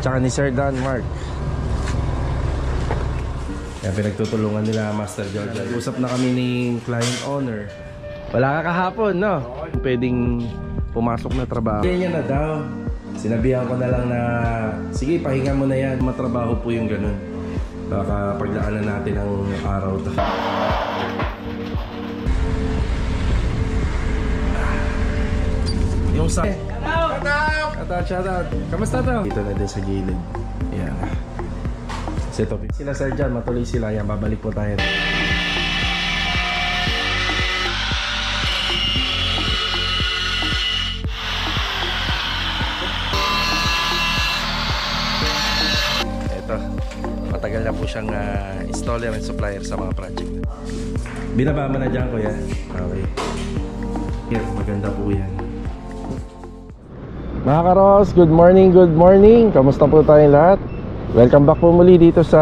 tsaka ni Sir Dan Mark. Kaya pinagtutulungan nila Master George. Usap na kami ni client owner. Wala ka kahapon, no? Pwedeng pumasok na trabaho. Ganyan na daw. Sinabihan ko na lang na, sige, pahinga mo na yan. Matrabaho po yung ganun. Baka pagdaanan natin ang araw to. Yung sa... Shout out! Kamusta to? Dito na din sa gilid. Yan. Set up. Sila Sir John, matuloy sila. Yan, babalik po tayo. Ito. Matagal na po siyang installer and supplier sa mga project. Binaba mo na dyan, kuya. Okay. Here, maganda po yan. Mga Karos, good morning, good morning. Kamusta po tayong lahat? Welcome back po muli dito sa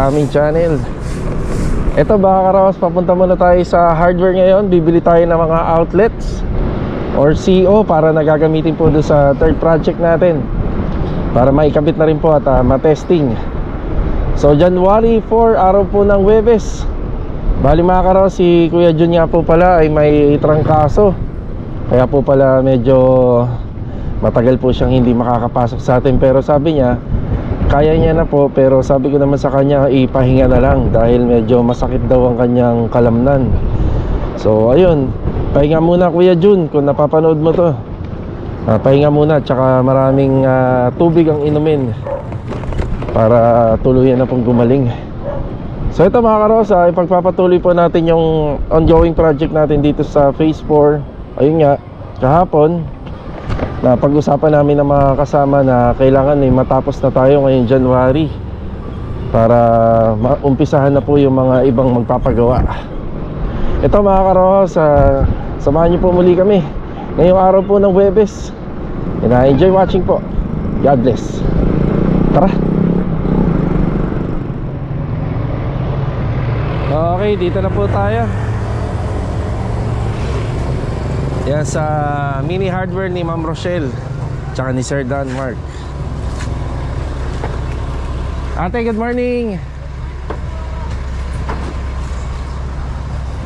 aming channel. Ito mga Karos, papunta muna tayo sa hardware ngayon. Bibili tayo ng mga outlets or CO para nagagamitin po doon sa third project natin, para maikabit na rin po at matesting. So January 4, araw po ng Huwebes. Bali mga Karos, si Kuya Jun nga po pala ay may trangkaso. Kaya po pala medyo matagal po siyang hindi makakapasok sa atin. Pero sabi niya kaya niya na po, pero sabi ko naman sa kanya ipahinga na lang dahil medyo masakit daw ang kanyang kalamnan. So ayun, pahinga muna Kuya Jun kung napapanood mo to. Pahinga muna, tsaka maraming tubig ang inumin para tuluyan na pong gumaling. So ito mga Karos, ipagpapatuloy po natin yung ongoing project natin dito sa Phase 4. Ayun nga, kahapon na pag-usapan namin ng mga kasama na kailangan matapos na tayo ngayong January para maumpisahan na po yung mga ibang magpapagawa. Ito mga Karos, samahan niyo po muli kami ngayong araw po ng Huwebes. Enjoy watching po. God bless. Tara. Okay, dito na po tayo. Yan sa mini hardware ni Ma'am Rochelle tsaka ni Sir Dan Mark. Ate, good morning.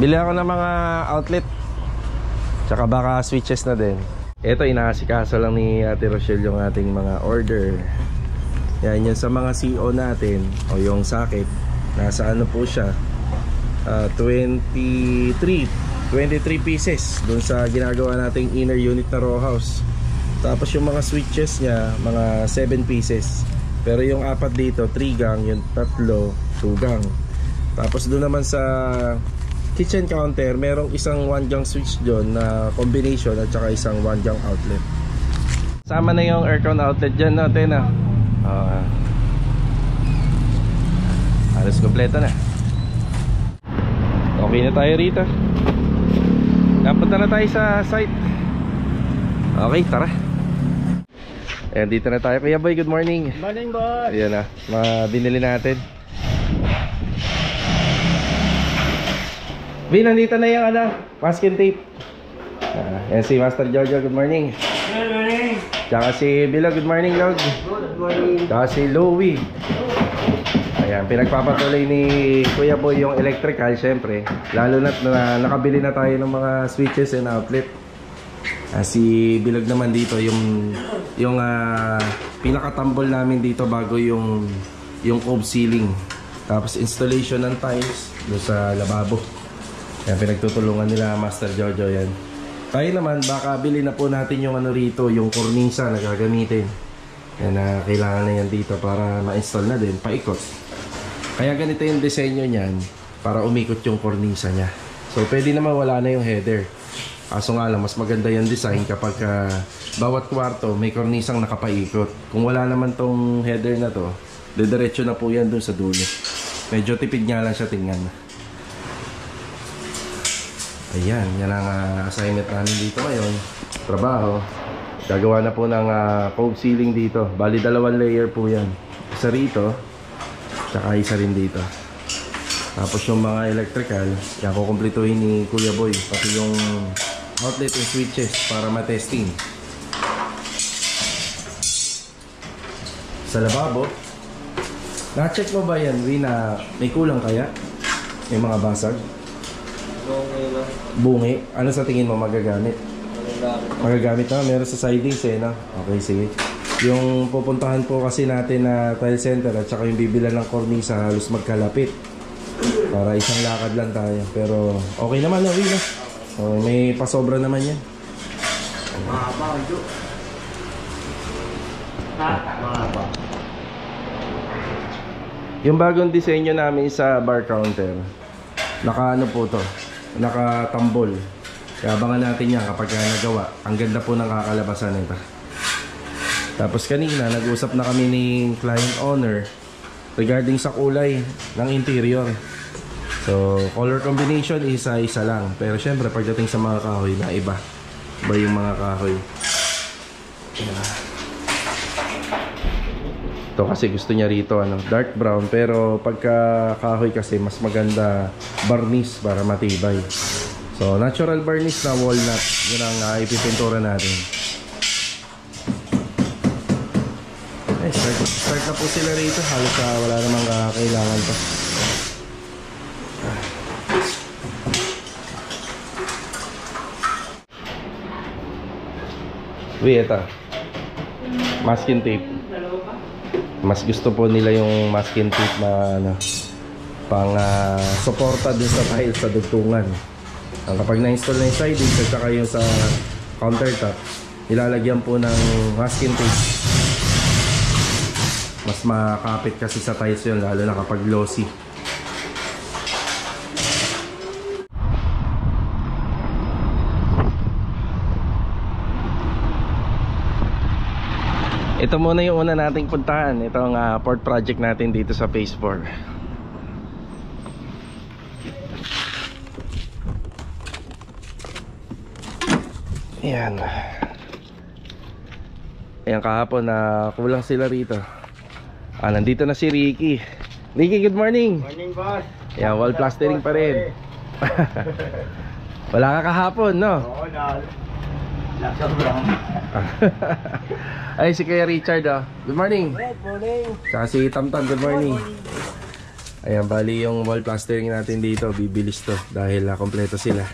Bili ako ng mga outlet tsaka baka switches na din. Ito, inaasikaso lang ni Ate Rochelle yung ating mga order. Yan, yun sa mga CO natin o yung socket. Nasa ano po siya, 23 pieces doon sa ginagawa nating inner unit na row house. Tapos yung mga switches niya, mga 7 pieces. Pero yung apat dito, 3 gang, yung tatlo, 2 gang. Tapos doon naman sa kitchen counter, merong isang 1 gang switch doon na combination at saka isang 1 gang outlet. Sama na yung aircon outlet dyan natin na. Alas kompleto na. Okay na tayo rito. Napunta na tayo sa site. Okay, tara. Ayan, dito na tayo. Kuya Boy, good morning. Good morning, boss. Ayan na, binili natin. Bin, nandito na yung masking tape. Ayan si Master Jojo, good morning. Good morning. Tsaka si Bilo, good morning, Log. Good morning. Tsaka si Louie. Ayan, pinagpapatuloy ni Kuya Boy yung electrical, syempre. Lalo na nakabili na tayo ng mga switches and outlet. Si Bilog naman dito, yung pinakatambol namin dito bago yung cove ceiling. Tapos installation ng tiles doon sa lababo. Ayan, pinagtutulungan nila Master Jojo yan. Tayo naman, baka bili na po natin yung rito, yung kornisa na gagamitin. Yan, kailangan na yan dito para ma-install na din, paikot. Kaya ganito yung disenyo niyan para umikot yung kornisa niya. So pwede naman wala na yung header. Kaso nga lang, mas maganda yung design kapag bawat kwarto may kornisang nakapaikot. Kung wala naman tong header na to, didiretso na po yan dun sa dulo. Medyo tipid nga lang siya tingnan. Ayan, yan ang assignment namin dito ngayon. Trabaho. Gagawa na po ng cove ceiling dito. Bali 2 layer po yan. Isa rito, tsaka isa rin dito. Tapos yung mga electrical, yan kukumpletuhin ni Kuya Boy. Pati yung outlet and switches para matesting. sa lababo. Na-check mo ba yan, Wi, na may kulang kaya? May mga basag? Okay lang. Bungi? Ano sa tingin mo magagamit? Magagamit na, meron sa sidings eh, no? Okay, sige. Yung pupuntahan po kasi natin na tile center at saka yung bibilan ng kornisa halos magkalapit. Para isang lakad lang tayo. Pero okay naman na, Wi, no? So, may pasobra naman yan. Mahaba, Jo. Mahaba. Yung bagong disenyo namin sa bar counter, naka ano po to, nakatambol. Kaya abangan natin yan kapag nagawa. Ang ganda po ng kakalabasan nito. Tapos kanina nag-usap na kami ni client owner regarding sa kulay ng interior. So color combination isa-isa lang. Pero syempre pagdating sa mga kahoy na iba yung mga kahoy. Ito kasi gusto niya rito ano, dark brown, pero pagka kahoy kasi mas maganda varnish para matibay. So natural varnish na walnut, yun ang ipipintura natin. Ay, start na po sila rito. Halos wala namang kailangan pa. Uy, ito masking tape. Mas gusto po nila yung masking tape na ano, pang suporta din sa tile sa dugtungan. Kapag na-install na yung siding at saka yung sa countertop, ilalagyan po ng masking tape. Mas makakapit kasi sa tiles yun, lalo na kapag glossy. Ito muna yung una nating puntahan. Itong port project natin dito sa Phase 4. Ayan. Ayan, kahapon na kulang sila rito. Nandito na si Ricky. Ricky, good morning. Morning, boss. Ayan, wall plastering pa rin. Wala ka kahapon, no? Oo, nasa brown. Ay, si Kuya Richard, oh. Good morning. Good morning. Saka si Tamtam, good morning. Ayan, bali yung wall plastering natin dito, bibilis to dahil kompleto sila.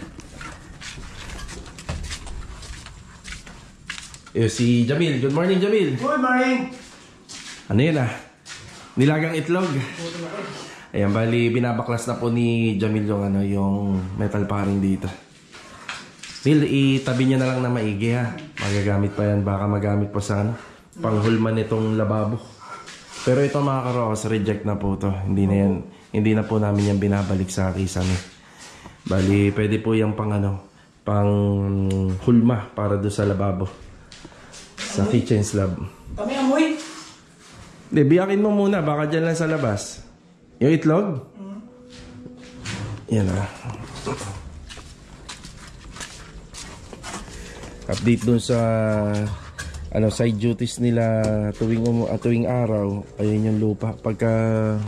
Si Jamil, good morning Jamil. Good morning. Ano yun nilagang itlog. Ayan, bali binabaklas na po ni Jamil yung yung metal paring dito. Phil, itabi niya na lang na maigi ha. Magagamit pa yan, baka magamit po sa panghulman nitong lababo. Pero ito mga karos, reject na po to. Hindi na po namin yan binabalik sa kisame. Bali, pwede po yung pang hulma para do sa lababo. Sa kitchen slab. Kami amoy. Hindi, biyakin mo muna, baka dyan lang sa labas. Yung itlog? Yan update dun sa side duties nila tuwing araw. Ayun yung lupa. Pagka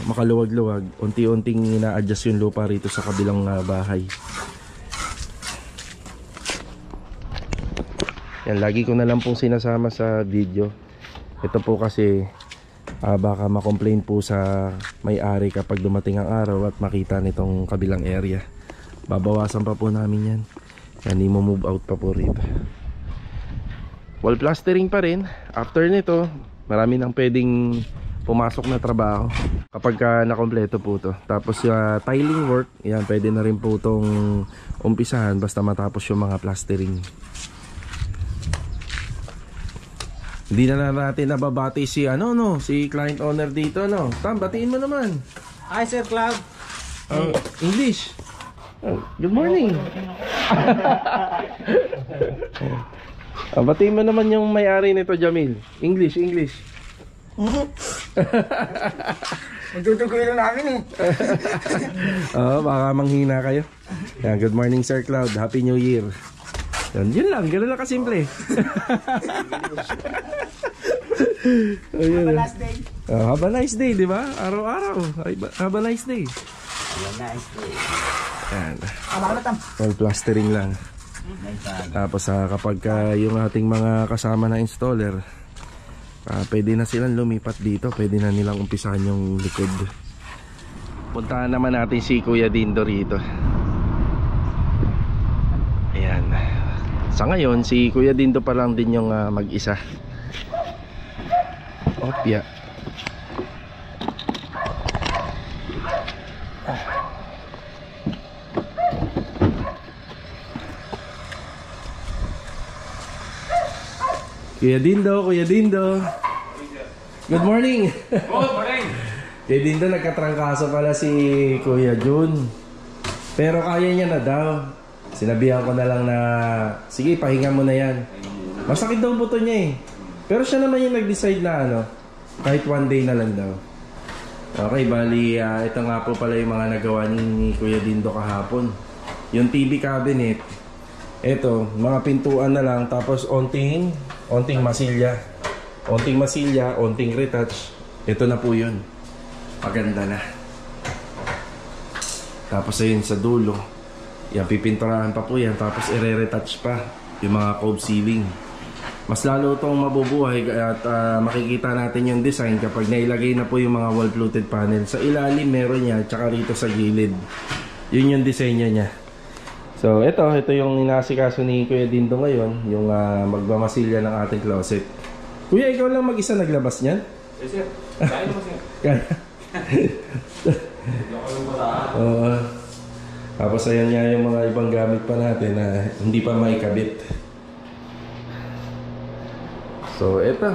makaluwag-luwag, unti-unting ina-adjust yung lupa rito sa kabilang bahay. Yan, lagi ko na lang pong sinasama sa video. Ito po kasi baka ma-complain po sa may-ari kapag dumating ang araw at makita nitong kabilang area. Babawasan pa po namin yan. Hindi mo move out pa po rito. Wall plastering pa rin. After nito, marami nang pwedeng pumasok na trabaho kapag nakompleto po to. Tapos tiling work, yan, pwede na rin po itong umpisahan basta matapos yung mga plastering. Hindi na natin nababati si si client owner dito, no? Tam, batiin mo naman. Hi, Sir Cloud. English. Good morning. Batiin mo naman yung may-ari nito, Jamil. English. Magtutukoy na namin baka manghina kayo. Yan, good morning, Sir Cloud. Happy New Year. Yun lang, gano'n lang kasimple. Have a nice day. Have a nice day, di ba? Araw-araw. Have a nice day. Have a nice day. Yan. Wall plastering lang. Tapos kapag yung ating mga kasama na installer, Pwede na silang lumipat dito. Pwede na nilang umpisahan yung likod. Puntahan naman natin si Kuya Dindo rito. Ayan. Sa ngayon, si Kuya Dindo pa lang din yung mag-isa. Opya. Kuya Dindo, Kuya Dindo. Good morning. Good morning. Kuya Dindo, nagkatrangkaso pala si Kuya Jun. Pero kaya niya na daw. Sinabihan ko na lang na, sige, pahinga mo na yan. Masakit daw buto niya eh. Pero siya naman yung nag-decide na ano, kahit one day na lang daw. Okay, bali, ito nga po pala yung mga nagawa ni Kuya Dindo kahapon. Yung TV cabinet, ito, mga pintuan na lang, tapos onting masilya. Onting masilya, onting retouch. Ito na po yun. Maganda na. Tapos ayun sa dulo, yan, pipinturahan pa po yan. Tapos ire-retouch pa yung mga cove ceiling. Mas lalo itong mabubuhay at makikita natin yung design kapag nailagay na po yung mga wall fluted panel. Sa ilalim meron niya, tsaka rito sa gilid. Yun yung disenyo niya. So ito yung inasikaso ni Kuya Dindo ngayon, yung magmamasilya ng ating closet. Kuya, ikaw lang mag-isa naglabas niyan? Yes, sir. Kaya mo, sir. Kaya. Oo. Tapos ayan nga yung mga ibang gamit pa natin na hindi pa may kabit. So eto,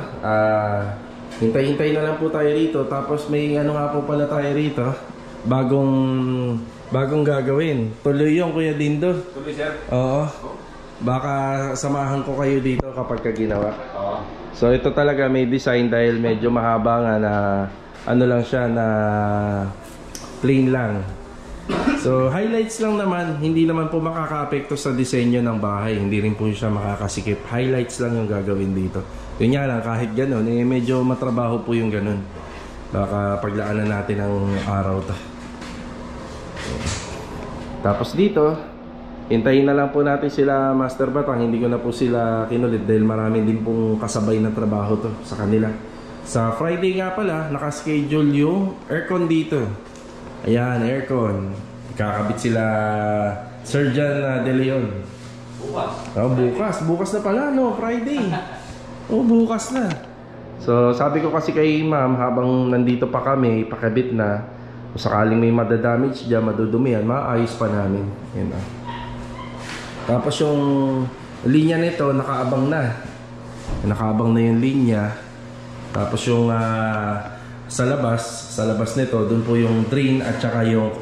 hintay-hintay na lang po tayo rito. Tapos may ano nga po pala tayo rito, bagong gagawin. Tuloy yung Kuya Dindo. Tuloy, sir. Oo. Baka samahan ko kayo dito kapag ginawa. Oo. So ito talaga may design dahil medyo mahaba nga na ano lang siya na plain lang. So highlights lang naman, hindi naman po makaka-apekto sa disenyo ng bahay. Hindi rin po siya makakasikip. Highlights lang yung gagawin dito. Yun nga lang, kahit ganun, medyo matrabaho po yung ganun. Baka paglaanan natin ang araw to. Tapos dito, hintayin na lang po natin sila Master Batang. Hindi ko na po sila kinulit dahil marami din pong kasabay na trabaho to sa kanila. Sa Friday nga pala, nakaschedule yung aircon dito. Ayan, aircon. Kakabit sila Surgeon De Leon. Bukas. Oh, bukas na pala, no? Friday. Oh, bukas na. So, sabi ko kasi kay ma'am, habang nandito pa kami, pakabit na, kung sakaling may madadamage dyan, madudumihan, maayos pa namin. Yan ah. Tapos yung linya nito, nakaabang na. Nakaabang na yung linya. Tapos yung sa labas nito, dun po yung drain at saka yung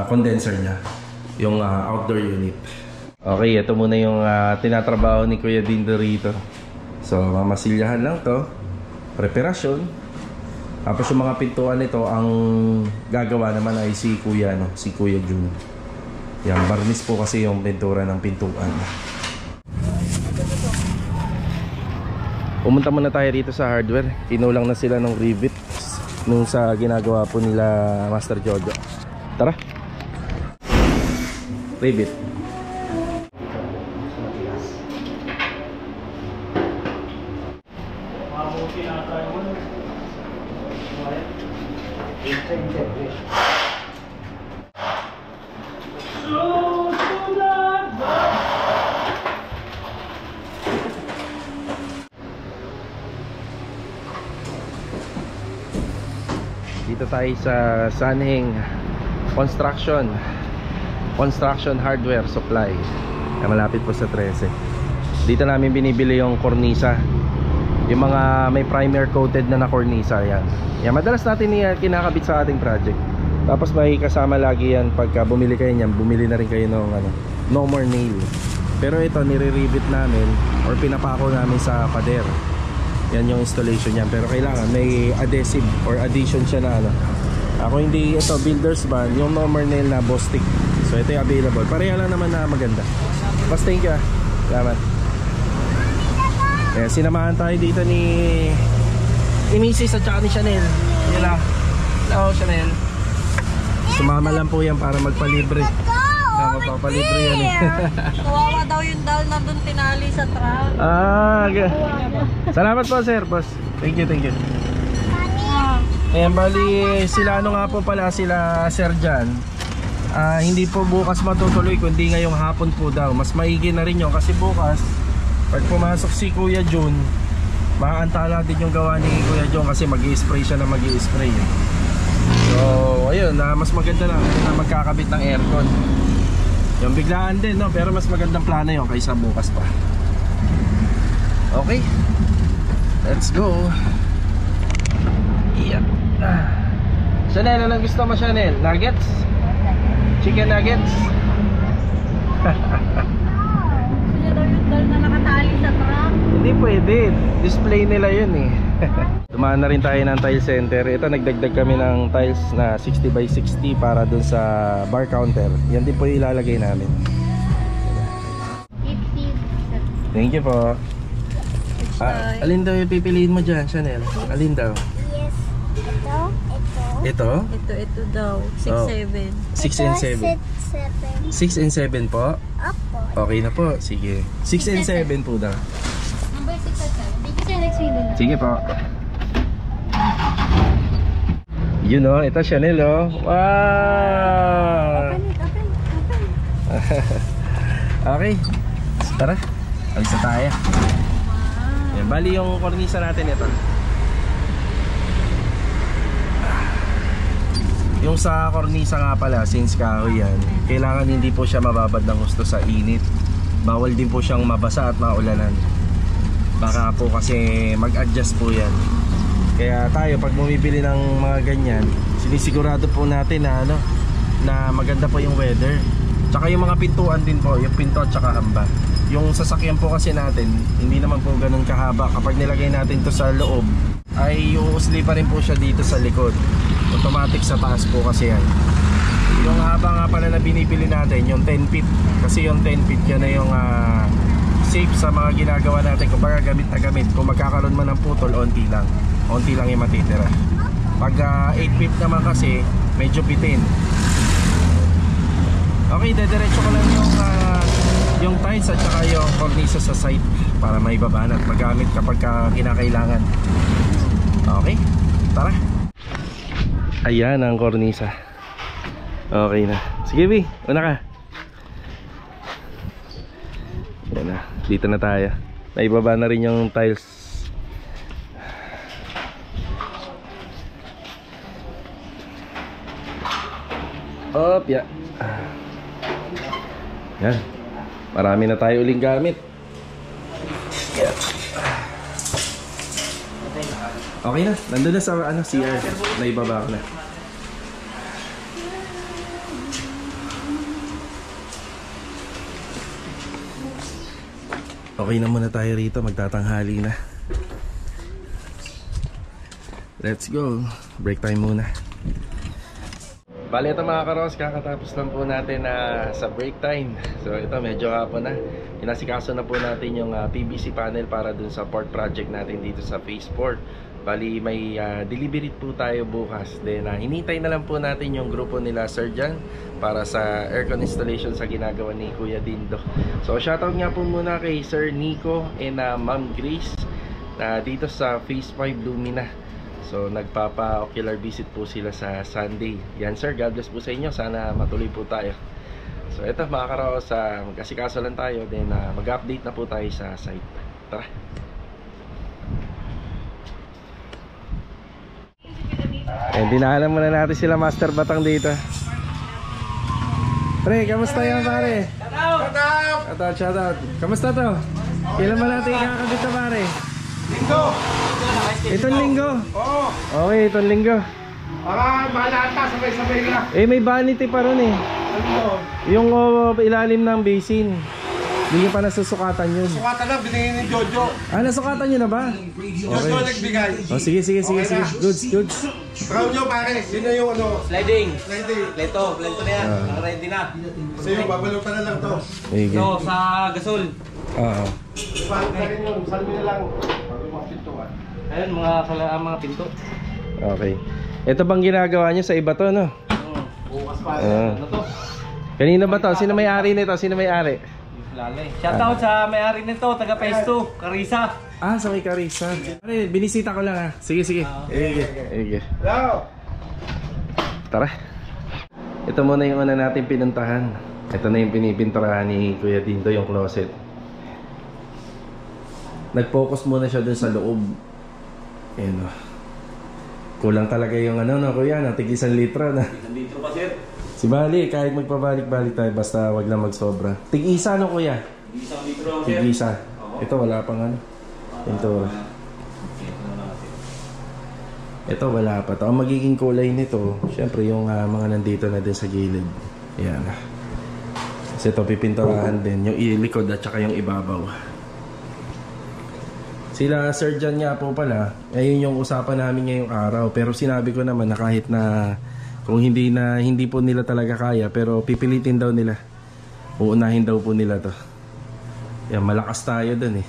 condenser niya, yung outdoor unit. Okay, ito muna yung tinatrabaho ni Kuya Dindo rito. So, mamasilyahan lang to, preparasyon. Tapos yung mga pintuan nito, ang gagawa naman ay si Kuya Jun. Yan, barnis po kasi yung pintura ng pintuan. Pumunta muna tayo dito sa hardware. Kinulang na sila ng rivet nung sa ginagawa po nila Master Jojo. Tara. Rivet. Dito tayo sa Sanheng Construction Hardware Supply. Malapit po sa 13. Dito namin binibili yung cornisa. Yung mga may primer coated na cornisa. Yan, madalas natin kinakabit sa ating project. Tapos may kasama lagi yan. Pagka bumili kayo niyan, bumili na rin kayo ng no more nail. Pero ito nire-rivet namin or pinapako namin sa pader. Yan yung installation niyan. Pero kailangan may adhesive or addition siya na Ako hindi ito builder's band, yung no more nail na Bostik. So ito yung available. Pareha lang naman na maganda. Mas thank you. Salamat. Kaya sinamahan tayo dito ni Mrs. at saka ni Chanel. Yan lang. Hello Chanel. Sumama lang po yan para magpalibre. Magpapalibre yan eh. Kawawa daw yung dal na na doon tinali sa truck. Salamat po sir, boss. Thank you, thank you. Ayan, bali sila ano nga po pala sila sir dyan. Hindi po bukas matutuloy kundi ngayong hapon po daw. Mas maigi na rin yun kasi bukas pag pumasok si Kuya Jun, maaantala din yung gawa ni Kuya Jun kasi mag-i-spray siya na mag-i-spray. So ayun, mas maganda na magkakabit ng aircon. Yung biglaan din, no? Pero mas magandang plano yun kaysa bukas pa. Okay, let's go. Yeah. Chanel, anong gusto mo Chanel? Nuggets? Chicken nuggets? Sila daw yung dal na nakatali sa truck. Hindi pwede, display nila yun eh. Dumaan na rin tayo ng tile center. Ito nagdagdag kami ng tiles na 60 by 60 para dun sa bar counter. Yan din po yung ilalagay namin. Thank you po. Alin daw yung pipiliin mo dyan Chanel? Alin daw? Yes. Ito. Ito? Ito daw. 6-7. 6 and 7. 6 and 7 po? Opo. Okay na po, sige. 6 and 7 po daw. Number 6 at 7. Thank you, sir. Next video. Sige po. Yun o, ito Chanel o. Wow! Open. Okay, tara, alis na tayo. Yan, bali yung kornisa natin ito. Yung sa kornisa nga pala, since kahoy yan, kailangan hindi po siya mababad ng gusto sa init. Bawal din po siyang mabasa at maulanan. Baka po kasi mag-adjust po yan. Kaya tayo pag bumibili ng mga ganyan, sinisigurado po natin na na maganda po yung weather. Tsaka yung mga pintuan din po, yung pinto at tsaka hamba. Yung sasakyan po kasi natin, hindi naman po ganun kahaba. Kapag nilagay natin to sa loob, ay uusli pa rin po siya dito sa likod. Automatic sa taas po kasi yan. Yung haba nga pala na binibili natin, yung 10 feet. Kasi yung 10 feet yan na yung safe sa mga ginagawa natin. Kung baga gamit na gamit, kung magkakaroon man ng putol, onti lang yung matitira. Pag 8 feet naman kasi, medyo bitin. Okay, dediretso ko lang yung tiles at saka yung cornisa sa side para maibaba at magamit kapag kinakailangan. Okay, tara. Ayan ang cornisa. Okay na. Sige B, una ka. Ayan na, dito na tayo. Naibaba na rin yung tiles. Op, ya. Yan. Marami na tayo uling gamit. Yan. Okay na, nandun na sa CR. Naibaba ko na. Okay na muna tayo rito, magtatanghali na. Let's go. Break time muna. Bale ito mga karos, kakatapos lang po natin sa break time. So ito medyo hapon na. Inasikaso na po natin yung PVC panel para dun sa port project natin dito sa phase 4. Bali may delivery po tayo bukas. Then hinintay na lang po natin yung grupo nila Sir Jan para sa aircon installation sa ginagawa ni Kuya Dindo. So shoutout nga po muna kay Sir Nico and Ma'am Grace dito sa phase 5 Lumina. So nagpapa-ocular visit po sila sa Sunday. Yan sir, God bless po sa inyo. Sana matuloy po tayo. So ito mga karaos, magkasikaso lang tayo. Then mag-update na po tayo sa site. Tara. Dinaanan muna natin sila Master Batang dito. Pre, kamusta yan pare? Shoutout. Kamusta to? Kailan ba natin ikakabit na pare? Linggo! Itong linggo? Oo! Okay, itong linggo. Para malata, sabay-sabay ka. May vanity pa ron eh. Ano? Yung ilalim ng basin. Hindi nyo pa nasusukatan yun. Sukatan lang, binigay ni Jojo. Nasukatan nyo na ba? Jojo nagbigay. Sige. Goods. Brown nyo pare, sino yung Sliding. Sliding. Leto na yan. Ready na. Sa'yo, babalutan na lang to. So, sa gasol. Oo. Paano ka rin yun, salmi na lang. Bago mga pintuan. Ayun, mga pinto. Okay. Ito bang ginagawa nyo sa iba to, no? Bukas pa. Ano to? Kanina ba to? Sino may-ari nito? Sino may-ari? Lalay. Shoutout sa may-ari nito, taga Pesto, Carissa. Ah, sa may Carissa. Binisita ko lang ha. Sige. Sige. Hello! Tara. Ito muna yung una natin pinuntahan. Ito na yung pinipinturahan ni Kuya Dindo, yung closet. Nag-focus muna siya dun sa loob. Ayan o. Kulang talaga yung ano no Kuya, tig 1 litro na. 1 litro pa sir. Si Bali, kahit magpabalik-balik tayo, basta wag lang magsobra. Tig-isa no Kuya? Tig 1 litro lang sir. Tig-isa. Ito wala pang ano. Pintura. Ito wala pa to. Ang magiging kulay nito, syempre yung mga nandito na din sa gilid. Ayan. Kasi ito pipinturahan din yung ilikod at saka yung ibabaw. Sila Sir John nga po pala, ayun yung usapan namin ngayong araw. Pero sinabi ko naman na kahit na kung hindi po nila talaga kaya, pero pipilitin daw nila. Uunahin daw po nila to. Yan, malakas tayo dun eh.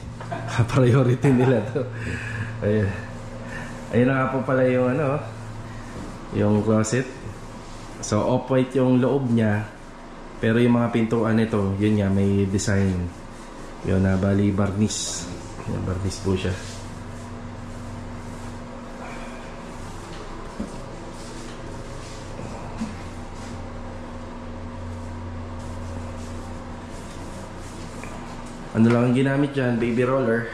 Priority nila to. Ayun. Ayun na nga po pala yung ano, yung closet. So off-white yung loob niya. Pero yung mga pintuan nito, yun nga may design. Yun na bali varnish. Yan, varnish po siya. Ano lang ang ginamit dyan? Baby roller.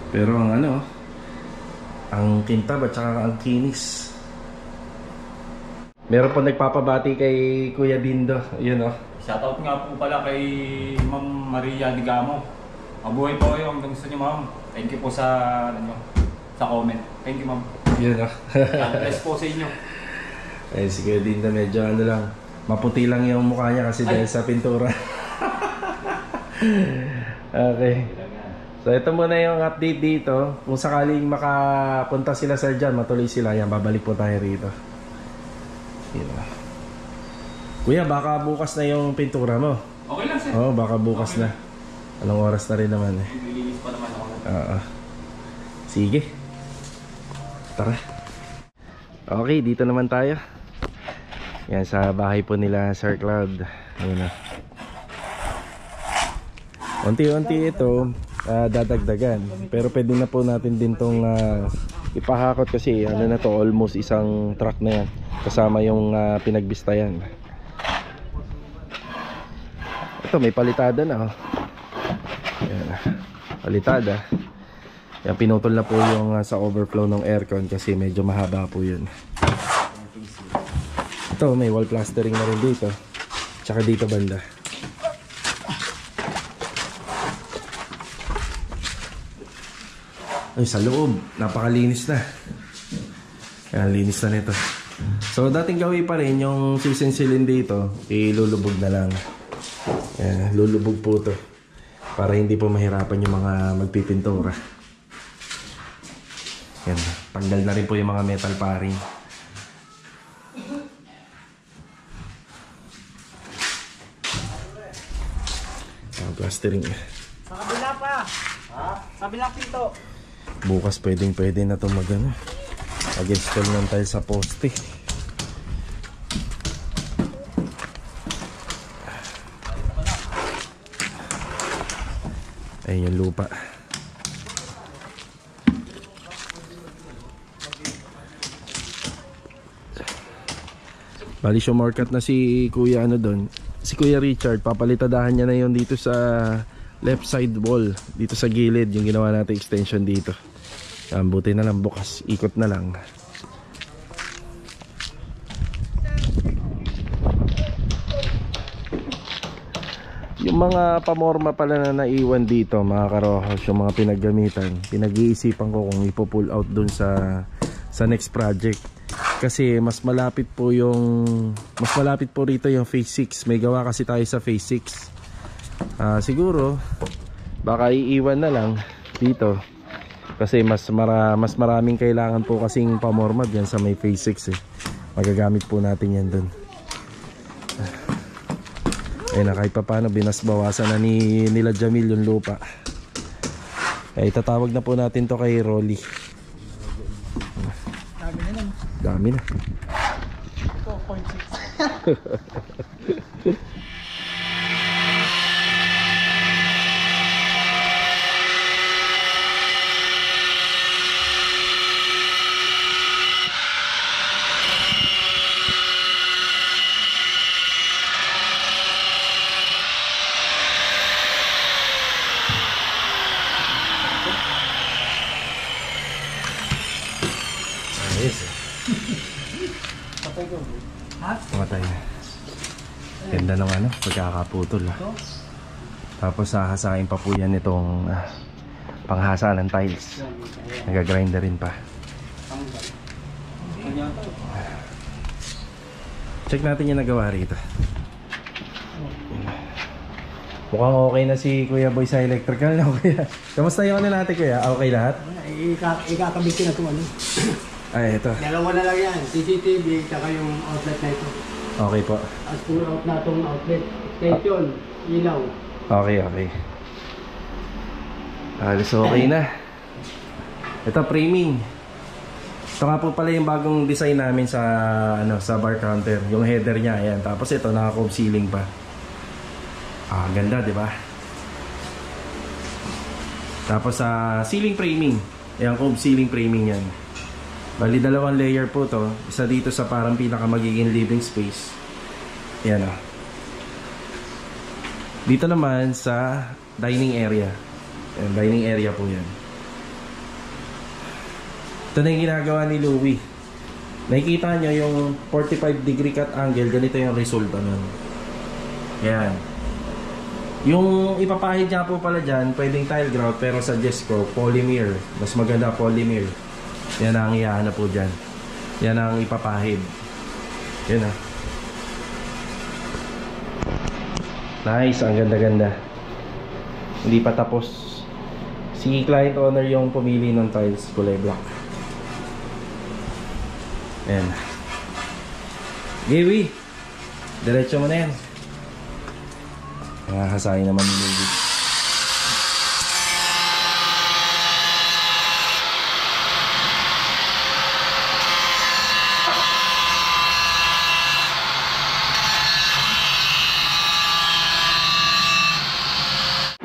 Pero ang ano, ang kintab at saka ang kinis. Meron po nagpapabati kay Kuya Dindo. Yun o. Shoutout nga po pala kay Ma'am Maria Digamo. Mabuhay po kayo hanggang gusto niyo, ma'am. Thank you po sa sa comment. Thank you, ma'am. Yun o. God bless po sa inyo. Ay, si Kuya Dindo medyo ano lang, maputi lang yung mukha niya kasi dahil sa pintura. Okay. So ito muna yung update dito. Kung sakaling makapunta sila Sir John, matuloy sila. Yan, babalik po tayo rito. Yan. Kuya, baka bukas na yung pintura mo. Okay lang, sir. Oo, baka bukas Okay na. Anong oras na rin naman eh. Nililinis pa naman ako. Oo. Sige. Tara. Okay, dito naman tayo. Yan, sa bahay po nila Sir Cloud. Ayun na. Unti-unti ito dadagdagan. Pero pwede na po natin din tong ipahakot kasi ano na to, almost isang truck na yan. Kasama yung pinagbistayan. Ito may palitada na oh. Ayan, palitada. Yan, pinutol na po yung sa overflow ng aircon kasi medyo mahaba po yun. Ito may wall plastering na rin dito. Tsaka dito banda. Ay, sa loob napakalinis na. Ayan, linis na nito. So dating gawin pa rin yung sisinsilin dito, ilulubog na lang. Ayan, lulubog po to para hindi po mahirapan yung mga magpipintura. Ayan, tanggal na rin po yung mga metal paring. Ayan, plastering. Sa kabila pa. Ha? Sa kabilang pinto. Bukas pwede na ito mag-ano, mag-install ng tile sa poste. Ayun yung lupa. Bali showmarket na si Kuya ano doon, si Kuya Richard. Papalitadahan niya na yun dito sa left side wall, dito sa gilid yung ginawa natin extension dito. Buti na lang bukas, ikot na lang. Yung mga pamorma pala na naiwan dito mga karohos, yung mga pinaggamitan, pinag-iisipan ko kung ipo-pull out dun sa next project. Kasi mas malapit po rito yung phase 6. May gawa kasi tayo sa phase 6. Siguro baka iiwan na lang dito kasi mas maraming kailangan po kasing pamorma dyan sa may phase 6 eh. Magagamit po natin yan dun. Ayun na, kahit pa paano binasbawasan na nila Jamil yung lupa. Ay tatawag na po natin to kay Rolly. Dami na. tayo. Ganda ng ano, pagkakaputol. Tapos hahasain pa po yan itong panghasa ng tiles. Nagagrinder rin pa. Check natin yung nagawa rito. Mukhang okay na si Kuya Boy sa electrical na, Kuya. Kamusta yung ano natin, Kuya? Okay lahat? Ikakabit ko na ito ano. Ay, ito. Dalawa na lang yan. CCTV, tsaka yung outlet na ito. Okay po. As pull out na itong outlet. Extension, ilaw. Okay. Alis okay na. Ito, framing. Ito nga po pala yung bagong design namin sa sa bar counter. Yung header niya, ayan. Tapos ito, naka-cove ceiling pa. Ganda, di ba? Tapos sa ceiling framing. Ayan, cove ceiling framing yan. Bali, 2 layer po to. Isa dito sa parang pinaka magiging living space. Ayan o. Dito naman sa dining area. Ayan, dining area po yan. Ito na yung ginagawa ni Louie. Nakikita nyo yung 45 degree cut angle. Ganito yung resulta nun. Ayan. Yung ipapahid niya po pala dyan, pwedeng tile grout, pero suggest ko polymer. Mas maganda polymer. Yan ang iyahanap po dyan. Yan ang ipapahid. Yan ah. Nice, ang ganda-ganda. Hindi pa tapos. Si client owner yung pumili ng tiles, kulay black. Yan. Gaby, diretso mo na yan. Hasain naman yung movie.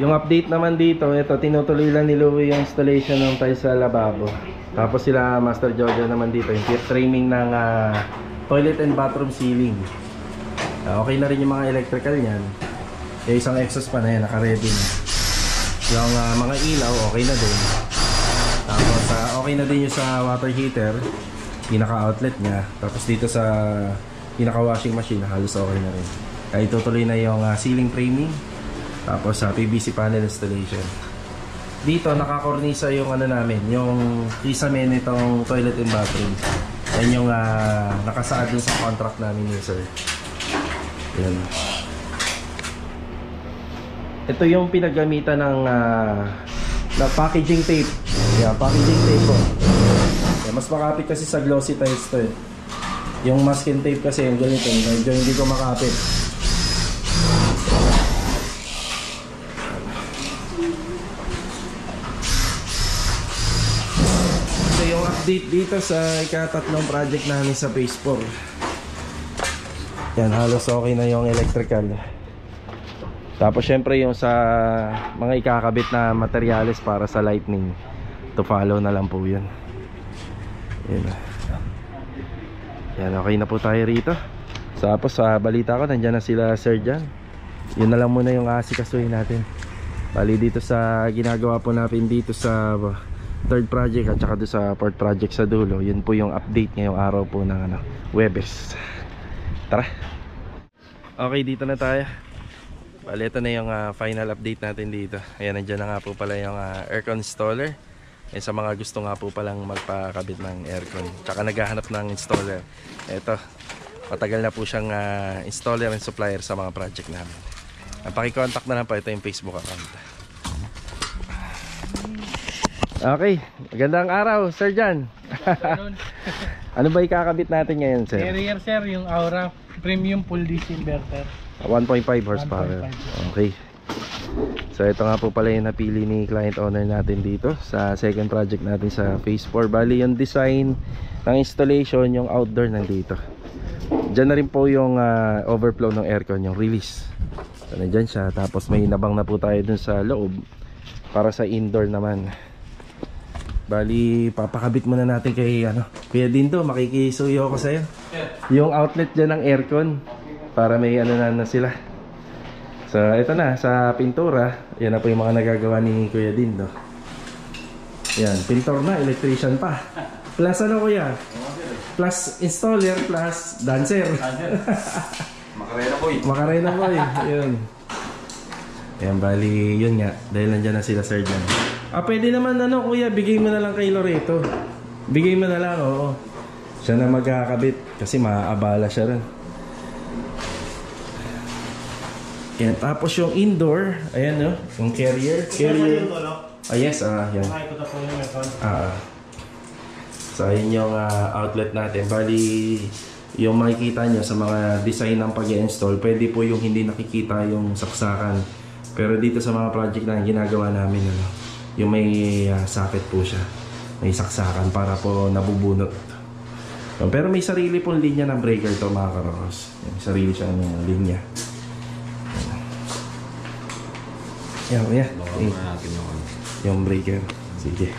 Yung update naman dito, ito tinutuloy lang ni Louie yung installation ng tiles sa lababo. Tapos sila Master Jojo naman dito yung framing ng toilet and bathroom ceiling. Okay na rin yung mga electrical niyan. Yung isang exhaust pa na yan, naka-ready na. Yung mga ilaw, okay na din. Tapos okay na din yung sa water heater, pinaka-outlet niya. Tapos dito sa pinaka-washing machine, halos okay na rin. Kaya itutuloy na yung ceiling framing. Tapos PVC panel installation. Dito nakakornisa yung ano namin, yung kisame nitong toilet and bathroom. Yan yung nakasaad dun sa contract namin yun, sir. Yan. Ito yung pinagamitan ng packaging tape. Yeah, packaging tape po. Yeah, mas makapit kasi sa glossy tiles to eh. Yung masking tape kasi yung ganito, medyo hindi ko makapit. Ito yung update dito sa ika-3 project namin sa phase 4. Yan, halos okay na yung electrical. Tapos syempre yung sa mga ikakabit na materyales para sa lightning, to follow na lang po yun. Yan, okay na po tayo rito. Tapos sa balita ko, nandyan na sila Sir Jan. Yun na lang muna yung asikasuhin natin. Bali dito sa ginagawa po natin dito sa 3rd project at saka doon sa 4th project sa dulo. Yun po yung update ngayong araw po ng Huwebes. Tara. Okay, dito na tayo. Bali, ito na yung final update natin dito. Ayan, nandiyan na nga po pala yung aircon installer. Ayan, sa mga gusto nga po palang magpakabit ng aircon, tsaka naghahanap ng installer, ito, matagal na po siyang installer and supplier sa mga project namin. Paki-contact na lang po, ito yung Facebook account. Okay, magandang araw, Sir Jan. Ano ba ikakabit natin ngayon, sir? Carrier, sir, yung Aura Premium Full DC Inverter. 1.5 horsepower. Okay. So ito nga po pala yung napili ni client owner natin dito sa second project natin sa phase 4. Bali yung design ng installation, yung outdoor nandito. Diyan na rin po yung overflow ng aircon, yung release. So nandyan siya. Tapos may nabang na po tayo dun sa loob para sa indoor naman. Bali papakabit muna natin kay Kuya Dindo, makikisuyo ako sa'yo. Yung outlet dyan ng aircon para may na sila. So ito na sa pintura. Yan na po yung mga nagagawa ni Kuya Dindo. Yan, pintor na, electrician pa. Plus ano, Kuya? plus installer plus dancer. Makarena boy. Makarena boy. Yun. Ayan, bali, yun nga. Dahil nandyan na sila, Sir John. Pwede naman, kuya, bigay mo na lang kay Loreto. Bigay mo na lang, oo. Siya na magkakabit. Kasi maaabala siya rin. Ayan, tapos yung indoor, ayan, no? Yung carrier. Yes, yan. So, ayun yung outlet natin. Bali, yung makikita nyo sa mga design ng pag-i-install, pwede po yung hindi nakikita yung saksakan. Pero dito sa mga project na ginagawa namin, yung may socket po siya. May saksakan para po nabubunot. Pero may sarili pong linya ng breaker to, mga karos. May sarili siyang linya. Yan. Yung breaker. Sige.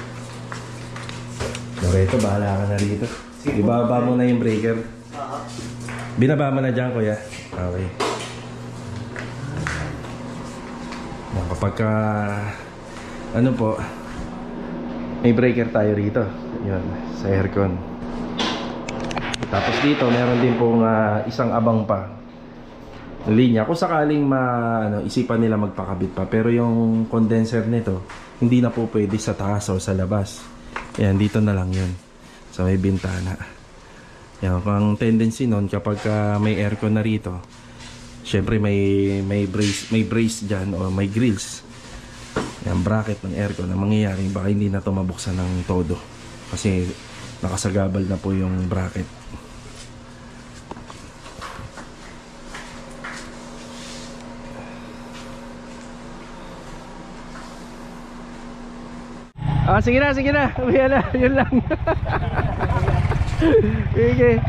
Loreto, bahala ka na rito. Ibaba mo na yung breaker. Binaba mo na dyan, kuya. Okay. Kapag ano po, may breaker tayo rito. Yun, sa aircon. Tapos dito, meron din pong isang abang pa linya. Kung sakaling isipan nila magpakabit pa. Pero yung condenser nito, hindi na po pwede sa taas o sa labas. Yan, dito na lang yun. Sa may bintana. Yan, ang tendency nun kapag may aircon na rito, syempre may brace dyan o may grills. Yan, bracket ng aircon. Ang mangyayari, baka hindi na ito mabuksan ng todo. Kasi nakasagabal na po yung bracket. Sige na. Uwihan na. Yun lang. Okay.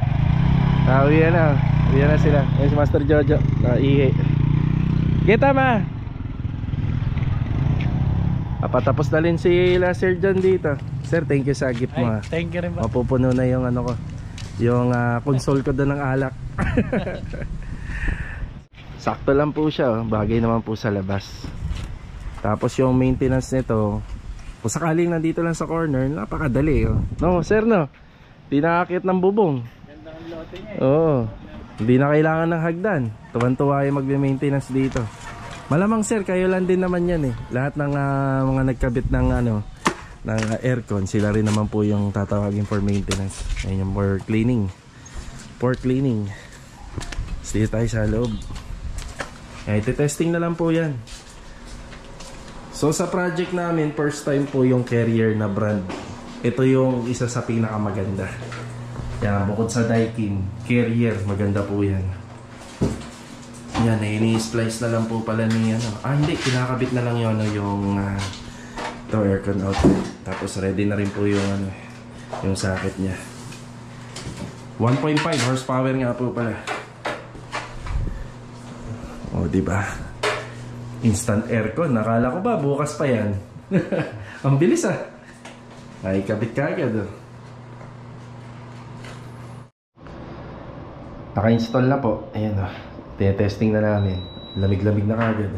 Uwihan na sila. Yan si Master Jojo. Nakaihi. Kita ma. Patapos na rin sila Sir John dito. Sir, thank you sa gift mo. Thank you rin ba? Mapupuno na yung ko. Yung console ko doon ng alak. Sakto lang po siya. Bagay naman po sa labas. Tapos yung maintenance nito, kung sakaling nandito lang sa corner, napakadali. No, sir, no? Di nakakit ng bubong. Ganda ang lote niya. Oo. Hindi na kailangan ng hagdan. Tuwan-tuwa yung magme-maintenance dito. Malamang sir, kayo lang din naman yan eh. Lahat ng mga nagkabit ng ng aircon, sila rin naman po yung tatawagin for maintenance. Ayun yung for cleaning. For cleaning. Dito tayo sa loob. Iti-testing na lang po yan. So sa project namin, first time po yung carrier na brand. Ito yung isa sa pinakamaganda. Yan, bukod sa Daikin, carrier, maganda po yan. Yan, ini-splice na lang po pala ni hindi, kinakabit na lang yung to aircon outlet. Tapos ready na rin po yung yung socket niya. 1.5 horsepower nga po pala. O, diba? Instant aircon. Nakala ko ba bukas pa yan. Ang bilis ay kabit kagad. Naka-install na po. Ayan testing na namin. Lamig-lamig na kagad.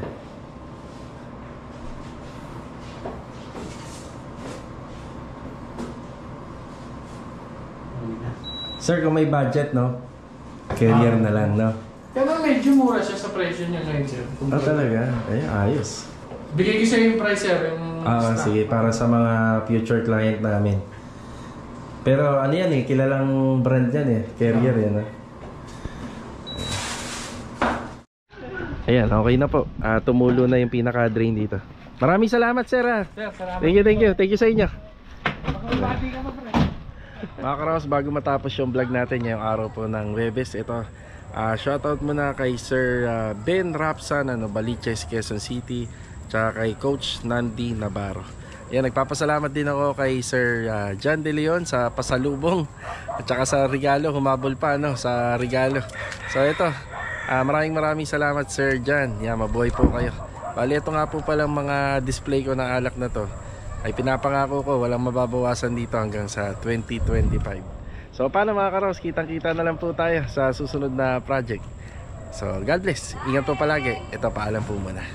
Sir, kung may budget, no? Carrier na lang, no? Pero medyo mura siya sa presyo niya ngayon, sir. Talaga? Ay, ayos. Bigay ko sa yung price, sir. Yung sige, para sa mga future client namin. Pero ano yan kilalang brand yan Carrier yan Ayan, okay na po. Tumulo na yung pinaka-drain dito. Maraming salamat, sir. Sir, salamat. Thank you. Thank you sa inyo. Makabati ka pa, pre. Mga karaos, bago matapos yung vlog natin ngayong araw po ng Webes, ito, shoutout muna kay Sir Ben Rapsan, Baliches, Quezon City, tsaka kay Coach Nandi Navarro. Yan, nagpapasalamat din ako kay Sir John De Leon sa pasalubong at tsaka sa regalo, humabol pa sa regalo. So ito, maraming salamat Sir John. Yan, mabuhay po kayo. Bali, ito nga po palang mga display ko na alak na to ay pinapangako ko walang mababawasan dito hanggang sa 2025. So paano mga karos, kitang-kita na lang po tayo sa susunod na project. So God bless, ingat po palagi. Ito, paalam po muna.